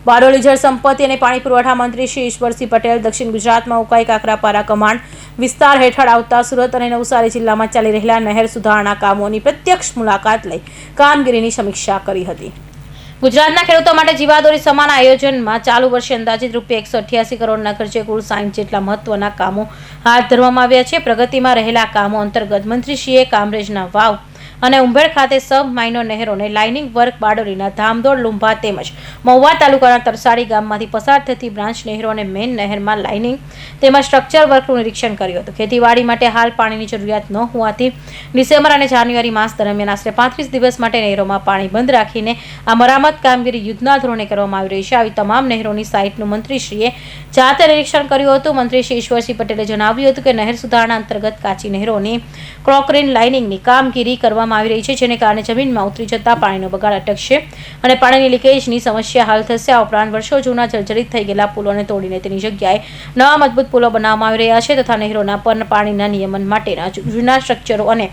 બારડોલી જળ સંપત્તિ અને પાણી પુરવઠા મંત્રી શ્રી ઈશ્વરસિંહ પટેલ દક્ષિણ ગુજરાતમાં ઉકાઈ કાકરાપારા કમાન્ડ વિસ્તાર હેઠળ આવતા સુરત અને નવસારી જિલ્લામાં ચાલી રહેલા નહેર સુધારણા કામોની પ્રત્યક્ષ મુલાકાત લઈ કામગીરીની સમીક્ષા કરી હતી। ગુજરાતના ખેડૂતો માટે જીવાદોરી સમાન આયોજનમાં ચાલુ વર્ષે અંદાજિત ₹188 કરોડના ખર્ચે કુલ 60 જેટલા મહત્વના કામો હાથ ધરવામાં આવ્યા છે। પ્રગતિમાં રહેલા કામો અંતર્ગત મંત્રીશ્રીએ કામરેજના વાવ અને ઉંભેડ ખાતે સબ માઇનોર નહેરોને લાઇનિંગ વર્ક, બારડોલીના ધામદોડ, લુંભા તેમજ મહુવા તાલુકાના તરસાડી ગામમાંથી પસાર થતી બ્રાન્ચ નહેરો અને મેઇન નહેરમાં લાઇનિંગ તેમજ સ્ટ્રક્ચર વર્કનું નિરીક્ષણ કર્યું હતું। ખેતીવાડી માટે હાલ પાણીની જરૂરિયાત ન હોવાથી ડિસેમ્બર અને જાન્યુઆરી માસ દરમિયાન આશરે 35 દિવસ માટે નહેરોમાં પાણી બંધ રાખીને આ મરામત કામગીરી યુદ્ધના ધોરણે કરવામાં આવી રહી છે। આવી તમામ નહેરોની સાઇટનું મંત્રીશ્રીએ જાતે નિરીક્ષણ કર્યું હતું। મંત્રી શ્રી ઈશ્વરસિંહ પટેલે જણાવ્યું હતું કે નહેર સુધારણા અંતર્ગત કાચી નહેરોની ક્રોકરીન લાઇનિંગની કામગીરી કરવામાં આવી રહી છે, જેને કારણે જમીનમાં ઉતરી જતા પાણીનો બગાડ અટકશે અને પાણીની લીકેજની સમસ્યા હલ થશે। આ ઉપરાંત વર્ષો જૂના જર્જરિત થઈ ગયેલા પુલોને તોડીને તેની જગ્યાએ નવા મજબૂત પુલો બનાવવામાં આવી રહ્યા છે તથા નહેરોના પર પાણીના નિયમન માટેના જૂના સ્ટ્રક્ચરો અને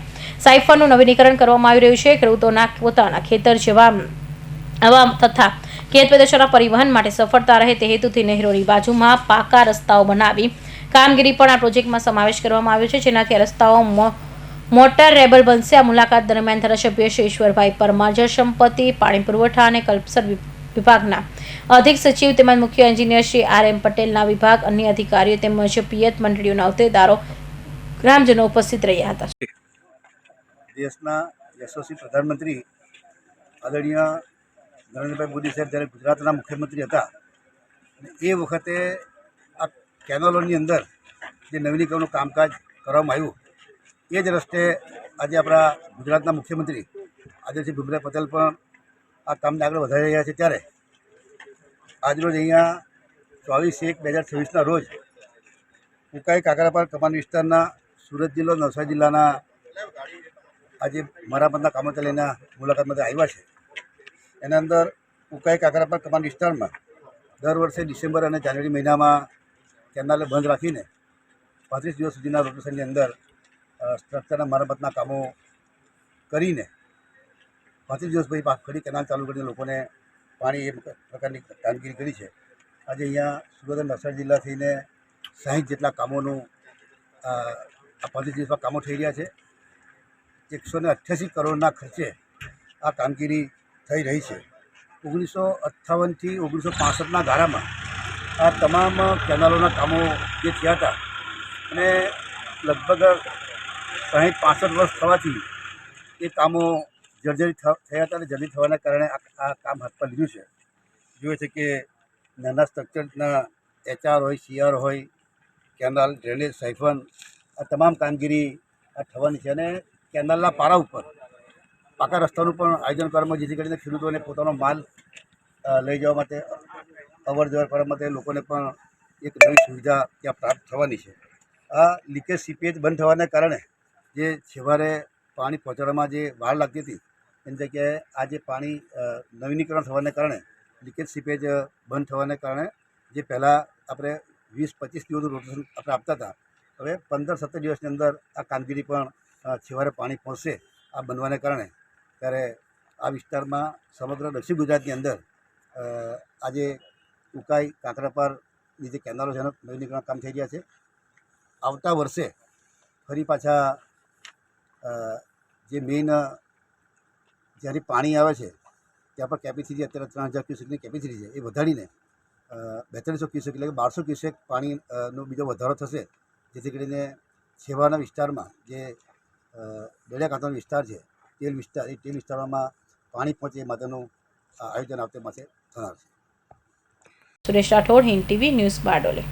સાયફરનું નવીનીકરણ કરવામાં આવી રહ્યું છે। ખેડૂતોના પોતાના ખેતર જેવા આવા તથા ખેત પેદાશોના પરિવહન માટે સફળતા રહે તે હેતુથી નહેરોની બાજુમાં પાકા રસ્તાઓ બનાવી કામગીરી પણ આ પ્રોજેક્ટમાં સમાવેશ કરવામાં આવ્યો છે, જેનાથી રસ્તાઓ મોટર રેબલ બનશે। આ મુલાકાત દરમિયાન ધારાસભ્ય શ્રી ઈશ્વરભાઈ પરમાર, જળ સંપત્તિ, પાણી પુરવઠા અને કલ્પસર વિભાગના અધિક સચિવ તેમજ મુખ્ય એન્જિનિયર શ્રી RM પટેલના વિભાગ, અન્ય અધિકારીઓ તેમજ પિયત મંડળીઓના હોદ્દેદારો, ગ્રામજનો ઉપસ્થિત રહ્યા હતા। દેશના યશસ્વી પ્રધાનમંત્રી આદરણીય નરેન્દ્રભાઈ મોદી સાહેબ જ્યારે ગુજરાતના મુખ્યમંત્રી હતા એ વખતે આ કેનાલોની અંદર જે નવીનીકરણનું કામકાજ કરવામાં આવ્યું એ જ રસ્તે આજે આપણા ગુજરાતના મુખ્યમંત્રી આદરણીય ભૂપેન્દ્ર પટેલ પણ આ કામને આગળ વધારી રહ્યા છે। ત્યારે આજરોજ અહીંયા 24/1/2026ના રોજ ઉકાઈ કાકરાપાર કમાન્ડ વિસ્તારના સુરત જિલ્લો, નવસારી જિલ્લાના આજે મરામતના કામોને લઈને મુલાકાત માટે આવ્યા છે। એના અંદર ઉકાઈ કાકરાપાર કમાન્ડ વિસ્તારમાં દર વર્ષે ડિસેમ્બર અને જાન્યુઆરી મહિનામાં કેનાલને બંધ રાખીને 35 દિવસ સુધીના રોટેશનની અંદર સ્ટ્રક્ચરના મરામતના કામો કરીને 35 દિવસ પછી ફરી કેનાલ ચાલુ કરીને લોકોને પાણી એ પ્રકારની કામગીરી કરી છે। આજે અહીંયા સુરત અને નવસારી જિલ્લા થઈને 60 જેટલા કામોનું આ 35 દિવસમાં કામો થઈ રહ્યા છે। 188 કરોડના ખર્ચે આ કામગીરી થઈ રહી છે। 1958થી 1965ના ગાળામાં આ તમામ કેનાલોના કામો જે થયા હતા અને લગભગ 60-65 વર્ષ થવાથી એ કામો જર્જરિત થયા હતા અને જર્જરિત થવાના કારણે આ કામ હાથ પર લીધું છે। જોઈએ છે કે નાના સ્ટ્રક્ચરના HR હોય, CR હોય, કેનાલ, ડ્રેનેજ, સાયફન, આ તમામ કામગીરી આ થવાની છે અને કેનાલના પારા ઉપર પાકા રસ્તાનું પણ આયોજન કરવામાં, જેથી કરીને ખેડૂતોને પોતાનો માલ લઈ જવા માટે, અવર જવર કરવા માટે લોકોને પણ એક નવી સુવિધા ત્યાં પ્રાપ્ત થવાની છે। આ લીકેજ સીપેજ બંધ થવાને કારણે જે છેવારે પાણી પહોંચાડવામાં જે વાર લાગતી હતી એની જગ્યાએ આ જે પાણી નવીનીકરણ થવાને કારણે લીકેજ સીપેજ બંધ થવાને કારણે જે પહેલાં આપણે 20-25 દિવસનું રોટેશન આપણે આપતા હતા, હવે 15-17 દિવસની અંદર આ કામગીરી પણ છેવારે પાણી પહોંચશે આ બનવાને કારણે। ત્યારે આ વિસ્તારમાં સમગ્ર દક્ષિણ ગુજરાતની અંદર આજે ઉકાઈ કાકરાપારની જે કેનાલો છે એનું નવીનીકરણ કામ થઈ રહ્યા છે। આવતા વર્ષે ફરી પાછા જે મેઇન જ્યાંથી પાણી આવે છે ત્યાં પર કેપેસિટી અત્યારે 3000 ક્યુસેકની કેપેસિટી છે, એ વધારીને 4200 ક્યુસેક એટલે કે 1200 ક્યુસેક પાણીનો બીજો વધારો થશે, જેથી કરીને છેવાડાના વિસ્તારમાં જે દરિયાકાંઠાનો વિસ્તાર છે તે વિસ્તારોમાં પાણી પહોંચે એ માટેનું આયોજન આવતે માસે થનાર છે। Suresh Rathod, Hind TV news, Bardoli.